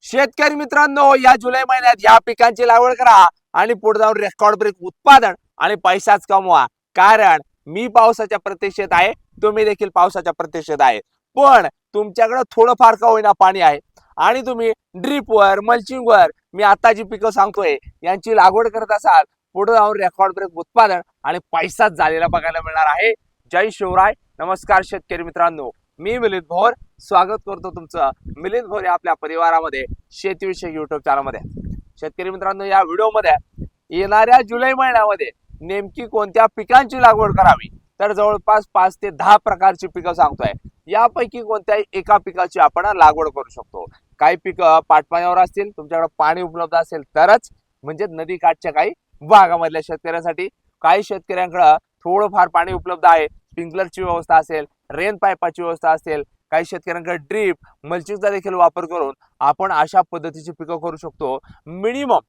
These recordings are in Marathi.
शेतकरी मित्रांनो, या जुलै महिन्यात या पिकांची लागवड करा आणि पुढे जाऊन रेकॉर्ड ब्रेक उत्पादन आणि पैसाच कमवा. कारण मी पावसाच्या प्रतीक्षेत आहे, तुम्ही देखील पावसाच्या प्रतीक्षेत आहे. पण तुमच्याकडे थोडंफार का होईना पाणी आहे आणि तुम्ही ड्रीपवर मल्चिंगवर मी आता जी पिकं सांगतोय यांची लागवड करत असाल, पुढे जाऊन रेकॉर्ड ब्रेक उत्पादन आणि पैसाच झालेला बघायला मिळणार आहे. जय शिवराय. नमस्कार शेतकरी मित्रांनो, मी मिलिंद भोर स्वागत करतो तुमचं मिलिंद भोर या आपल्या परिवारामध्ये शेतीविषयक युट्यूब चॅनलमध्ये. शेतकरी मित्रांनो, या व्हिडिओमध्ये येणाऱ्या जुलै महिन्यामध्ये नेमकी कोणत्या पिकांची लागवड करावी, तर जवळपास 5 ते 10 प्रकारची पिकं सांगतोय. यापैकी कोणत्याही एका पिकाची आपण लागवड करू शकतो. काही पिकं पाटपाण्यावर असतील, तुमच्याकडे पाणी उपलब्ध असेल तरच, म्हणजे नदी काठच्या काही भागामधल्या शेतकऱ्यांसाठी. काही शेतकऱ्यांकडे थोडंफार पाणी उपलब्ध आहे, स्प्रिंकलरची व्यवस्था असेल, रेन पाईपाची व्यवस्था असेल, काही शेतकऱ्यांकडे ड्रीप मल्चिंगचा देखील वापर करून आपण अशा पद्धतीची पिकं करू शकतो. मिनिमम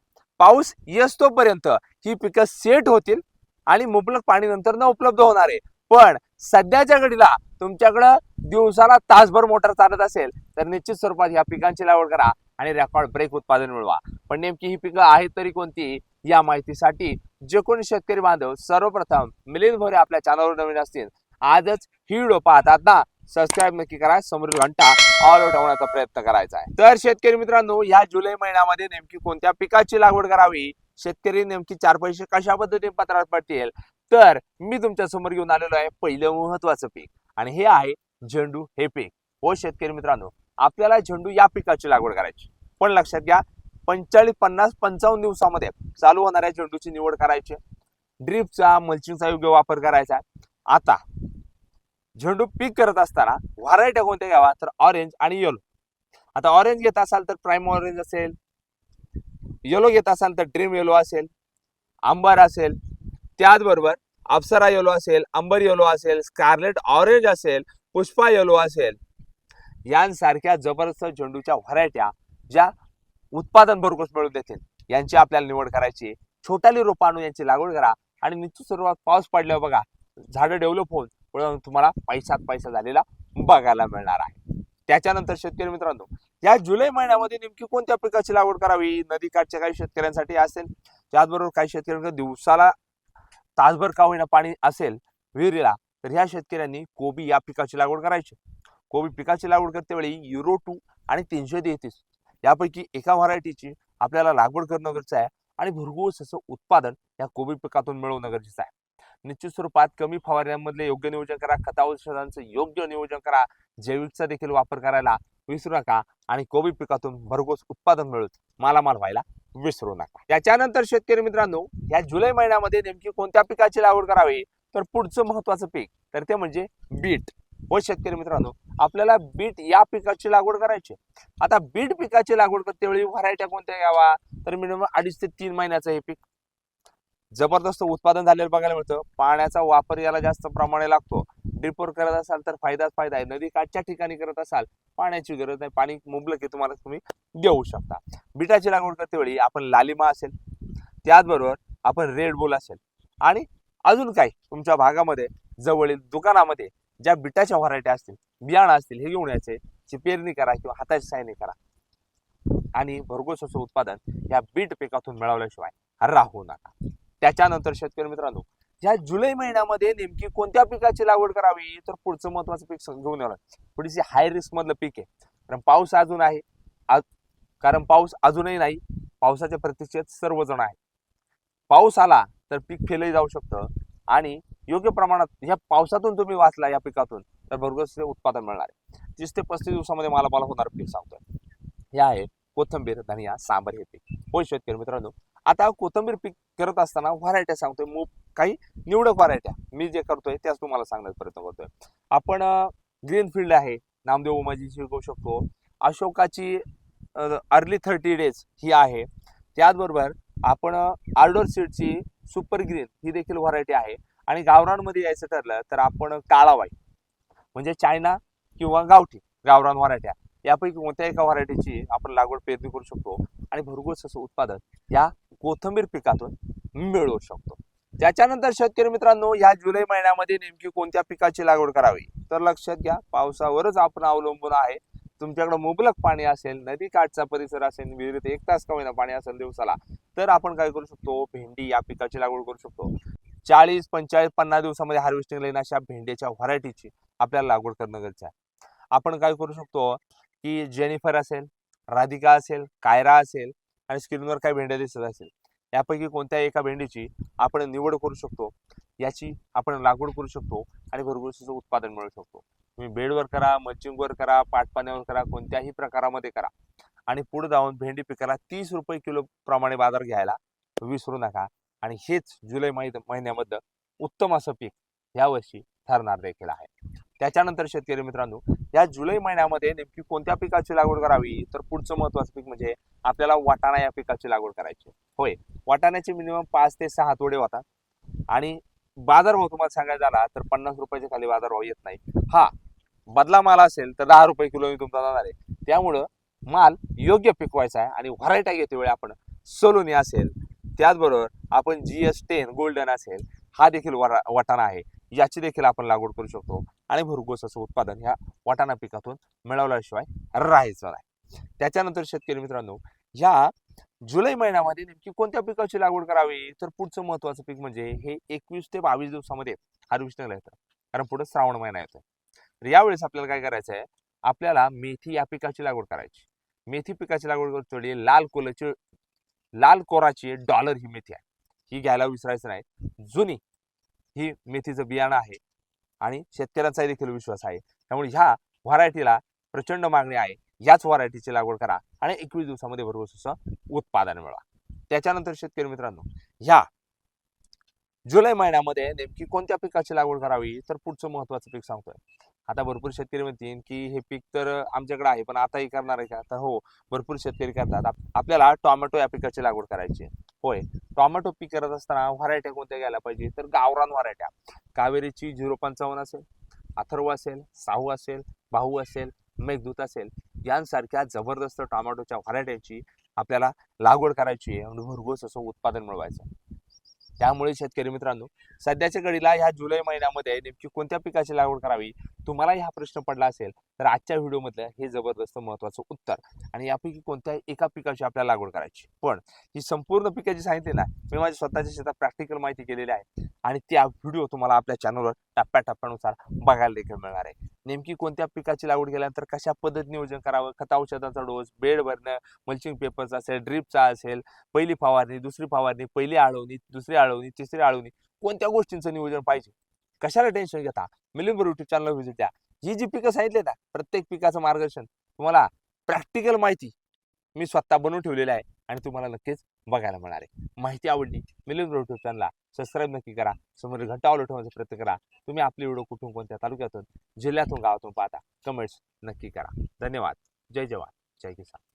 पाऊस येतोपर्यंत ही पिकं सेट होतील आणि मुबलक पाणी नंतर न उपलब्ध होणार आहे. पण सध्याच्या घडीला तुमच्याकडं दिवसाला तासभर मोटर चालत असेल तर निश्चित स्वरूपात या पिकांची लागवड करा आणि रेकॉर्ड ब्रेक उत्पादन मिळवा. पण नेमकी ही पिकं आहेत तरी कोणती, या माहितीसाठी जे कोणी शेतकरी बांधव सर्वप्रथम मिलिंद भोरे आपल्या चॅनलवर नवीन असतील, आजच ही व्हिडिओ पाहतात ना, सबस्क्राईब नक्की करा, समोरील घंटा ऑल ठेवण्याचा प्रयत्न करायचा आहे. तर शेतकरी मित्रांनो, या जुलै महिन्यामध्ये नेमकी कोणत्या पिकाची लागवड करावी, शेतकरी नेमकी 4 पैसे कशा पद्धतीने पत्रात पडतील, तर मी तुमच्या समोर घेऊन आलेलो आहे पहिलं महत्वाचं पीक, आणि हे आहे झेंडू हे पीक. हो शेतकरी मित्रांनो, आपल्याला झेंडू या पिकाची लागवड करायची. पण लक्षात घ्या, 45, 50, 55 दिवसामध्ये चालू होणाऱ्या झेंडूची निवड करायची. ड्रीपचा मल्चिंगचा योग्य वापर करायचा. आता झेंडू पीक करत असताना व्हरायटी कोणत्या घ्यावा, तर ऑरेंज आणि येलो. आता ऑरेंज घेत असाल तर प्राईम ऑरेंज असेल, येलो घेत असाल तर ड्रीम येलो असेल, अंबर असेल, त्याचबरोबर अप्सरा येलो असेल, अंबर येलो असेल, स्कारलेट ऑरेंज असेल, पुष्पा येलो असेल. यांसारख्या जबरदस्त झेंडूच्या व्हरायट्या ज्या उत्पादन भरघोस मिळवून देतील, यांची आपल्याला निवड करायची. छोटाली रोपाणू यांची लागवड करा आणि निश्चित स्वरूपात पाऊस पडल्यावर बघा झाडं डेव्हलप होऊन तुम्हाला पैसा झालेला बघायला मिळणार आहे. त्याच्यानंतर शेतकरी मित्रांनो, या जुलै महिन्यामध्ये नेमकी कोणत्या पिकाची लागवड करावी, नदीकाठच्या काही शेतकऱ्यांसाठी असेल, त्याचबरोबर काही शेतकऱ्यांकडे दिवसाला तासभर का होईना पाणी असेल विहिरीला, तर ह्या शेतकऱ्यांनी कोबी या पिकाची लागवड करायची. कोबी पिकाची लागवड करते वेळी युरो 2 आणि 333 यापैकी एका व्हरायटीची आपल्याला लागवड करणं गरजेचं आहे आणि भरघोस असं उत्पादन या कोबी पिकातून मिळवणं गरजेचं आहे. निश्चित स्वरूपात कमी फवारण्यांमधले योग्य नियोजन करा, खत औषधांचं योग्य नियोजन करा, जैविकचा देखील वापर करायला विसरू नका आणि कोबी पिकातून भरघोस उत्पादन मिळवत मालामाल व्हायला विसरू नका. त्याच्यानंतर शेतकरी मित्रांनो, या जुलै महिन्यामध्ये नेमकी कोणत्या पिकाची लागवड करावी, तर पुढचं महत्वाचं पीक तर ते म्हणजे बीट. हो शेतकरी मित्रांनो, आपल्याला बीट या पिकाची लागवड करायची. आता बीट पिकाची लागवड करते वेळी व्हरायट्या कोणत्या घ्यावा, तर मिनिमम 2.5 ते 3 महिन्याचं हे पीक जबरदस्त उत्पादन झालेलं बघायला मिळतं. पाण्याचा वापर याला जास्त प्रमाणे लागतो. ड्रिपवर करत असाल तर फायदाच फायदा आहे. नदी काठच्या ठिकाणी करत असाल पाण्याची गरज नाही, पाणी मुबलक आहे, तुम्हाला तुम्ही देऊ शकता. बीटाची लागवड करते वेळी आपण लालिमा असेल, त्याचबरोबर आपण रेड बुल असेल आणि अजून काही तुमच्या भागामध्ये जवळील दुकानामध्ये ज्या बिटाच्या व्हरायटी असतील, बियाणं असतील, हे घेऊन यायचे, पेरणी करा किंवा हाताची सायनी करा आणि भरघोस असं उत्पादन या बीट पिकातून मिळवल्याशिवाय राहू नका. त्याच्यानंतर शेतकरी मित्रांनो, या जुलै महिन्यामध्ये नेमकी कोणत्या पिकाची लागवड करावी, तर पुढचं महत्वाचं पीक घेऊन येणार. थोडीशी हाय रिस्क मधलं पीक आहे, कारण पाऊस अजून आहे, कारण पाऊस अजूनही नाही. पावसाच्या प्रतीक्षेत सर्वजण आहे. पाऊस आला तर पीक फेलही जाऊ शकतं आणि योग्य प्रमाणात या पावसातून तुम्ही वाचला या पिकातून तर भरघोस उत्पादन मिळणार आहे. 30 ते 35 दिवसामध्ये मला होणार पीक सांगतोय. हे आहे कोथिंबीर, धनिया, सांबर हे पीक. हो शेतकरी मित्रांनो, आता कोथिंबीर पीक करत असताना व्हरायट्या सांगतोय, काही निवडक व्हरायट्या मी जे करतोय त्याच तुम्हाला सांगण्याचा प्रयत्न करतोय. आपण ग्रीनफील्ड आहे, नामदेव उमाजी शिकवू शकतो, अशोकाची अर्ली 30 डेज ही आहे. त्याचबरोबर आपण आर्डोर सीडची सुपर ग्रीन ही देखील व्हरायटी आहे. आणि गावरानमध्ये यायचं ठरलं तर आपण काळावाई म्हणजे चायना किंवा गावठी गावरान व्हरायट्या यापैकी कोणत्या एका व्हरायटीची आपण लागवड पेरणी करू शकतो आणि भरघोस असं उत्पादन या कोथिंबीर पिकातून मिळवू शकतो. त्याच्यानंतर शेतकरी मित्रांनो, या जुलै महिन्यामध्ये नेमकी कोणत्या पिकाची लागवड करावी, तर लक्षात घ्या, पावसावरच आपण अवलंबून आहे. तुमच्याकडे मुबलक पाणी असेल, नदी काठचा परिसर असेल, विहिरीत 1 तास का होईना पाणी असेल दिवसाला, तर आपण काय करू शकतो, भेंडी या पिकाची लागवड करू शकतो. 40, 45, 50 दिवसामध्ये हार्वेस्टिंग लाईन अशा भेंड्याच्या व्हरायटीची आपल्याला लागवड करणं गरजेचं आहे. आपण काय करू शकतो की जेनिफर असेल, राधिका असेल, कायरा असेल आणि स्क्रीनवर काही भेंड्या दिसत असेल, यापैकी कोणत्याही एका भेंडीची आपण निवड करू शकतो. याची आपण लागवड करू शकतो आणि भरघोस उत्पादन मिळू शकतो. तुम्ही बेडवर करा, मल्चिंगवर करा, पाटपाण्यावर करा, कोणत्याही प्रकारामध्ये करा आणि पुढे जाऊन भेंडी पिकाला 30 रुपये किलो प्रमाणे बाजार घ्यायला विसरू नका. आणि हेच जुलै महिन्यामध्ये उत्तम असं पीक यावर्षी ठरणार देखील आहे. त्याच्यानंतर शेतकरी मित्रांनो, या जुलै महिन्यामध्ये नेमकी कोणत्या पिकाची लागवड करावी, तर पुढचं महत्वाचं पीक म्हणजे आपल्याला वाटाणा या पिकाची लागवड करायची. होय, वाटाण्याचे मिनिमम 5 ते 6 तोडे होतात आणि बाजारभाव तुम्हाला सांगायचा झाला तर 50 रुपयाच्या खाली बाजारभाव येत नाही. हा बदला माल असेल तर 10 रुपये किलो तुमचा जाणार आहे. त्यामुळं माल योग्य पिकवायचा आहे आणि व्हरायटी घेते वेळी आपण सलोनी असेल, त्याचबरोबर आपण GS10 गोल्डन असेल, हा देखील वाटाणा आहे, याची देखील आपण लागवड करू शकतो आणि भरघोस असं उत्पादन ह्या वाटाणा पिकातून मिळवल्याशिवाय राहायचं नाही. त्याच्यानंतर शेतकरी मित्रांनो, ह्या जुलै महिन्यामध्ये नेमकी कोणत्या पिकाची लागवड करावी, तर पुढचं महत्वाचं पीक म्हणजे हे 21 ते 22 दिवसामध्ये हार्वेस्टिंगला येतं, कारण पुढे श्रावण महिना येतो. तर यावेळेस आपल्याला काय करायचं आहे, आपल्याला मेथी या पिकाची लागवड करायची. मेथी पिकाची लागवड करतो लाल कोराची डॉलर ही मेथी आहे, ही घ्यायला विसरायचं नाही. जुनी ही मेथीचं बियाणं आहे आणि शेतकऱ्यांचा देखील विश्वास आहे. त्यामुळे ह्या व्हरायटीला प्रचंड मागणी आहे. याच व्हरायटीची लागवड करा आणि 21 दिवसामध्ये भरघोस असं उत्पादन मिळवा. त्याच्यानंतर शेतकरी मित्रांनो, ह्या जुलै महिन्यामध्ये नेमकी कोणत्या पिकाची लागवड करावी, तर पुढचं महत्वाचं पीक सांगतोय. आता भरपूर शेतकरी म्हणतील की हे पीक तर आमच्याकडे आहे, पण आताही करणार आहे का, तर हो, भरपूर शेतकरी करतात. आपल्याला टोमॅटो या पिकाची लागवड करायची. होय, टोमॅटो पीक करत असताना व्हरायट्या कोणत्या घ्यायला पाहिजे, तर गावरान व्हरायट्या. कावेरीची 055 असेल, अथर्व असेल, साहू असेल, बाहू असेल, मेघदूत असेल, यांसारख्या जबरदस्त टोमॅटोच्या व्हरायट्यांची आपल्याला लागवड करायची आहे आणि भरघोस असं उत्पादन मिळवायचं. त्यामुळे शेतकरी मित्रांनो, सध्याच्या घडीला ह्या जुलै महिन्यामध्ये नेमकी कोणत्या पिकाची लागवड करावी, तुम्हाला हा प्रश्न पडला असेल तर आजच्या व्हिडिओमधलं हे जबरदस्त महत्वाचं उत्तर आणि यापैकी कोणत्याही एका पिकाची आपल्याला लागवड करायची. पण ही संपूर्ण पिकाची सांगितली ना, मी माझ्या स्वतःच्या शेतात प्रॅक्टिकल माहिती केलेली आहे आणि त्या व्हिडिओ तुम्हाला आपल्या चॅनलवर टप्प्याटप्प्यानुसार बघायला देखील मिळणार आहे. नेमकी कोणत्या पिकाची लागवड केल्यानंतर कशा पद्धतीने नियोजन करावं, खत औषधाचा डोस, बेड भरणं, मल्चिंग पेपरचा असेल, ड्रिपचा असेल, पहिली फवारणी, दुसरी फवारणी, पहिली आळवणी, दुसरी आळवणी, तिसरी आळवणी, कोणत्या गोष्टींचं नियोजन पाहिजे, कशाला टेन्शन घेता, मिलिंद बरोबर युट्यूब चॅनलला व्हिजिट द्या. ही जी पिकं सांगितले ना, प्रत्येक पिकाचं मार्गदर्शन तुम्हाला प्रॅक्टिकल माहिती मी स्वतः बनवून ठेवलेली आहे आणि तुम्हाला नक्कीच बघायला मिळणार आहे. माहिती आवडली, मिलिंद बरोबर युट्यूब चॅनलला सबस्क्राईब नक्की करा, समोर घंटा ऑल ठेवण्याचा प्रयत्न करा. तुम्ही आपले व्हिडिओ कुठून, कोणत्या तालुक्यातून, जिल्ह्यातून, गावातून पाहता, कमेंट्स नक्की करा. धन्यवाद. जय जवान, जय किसान.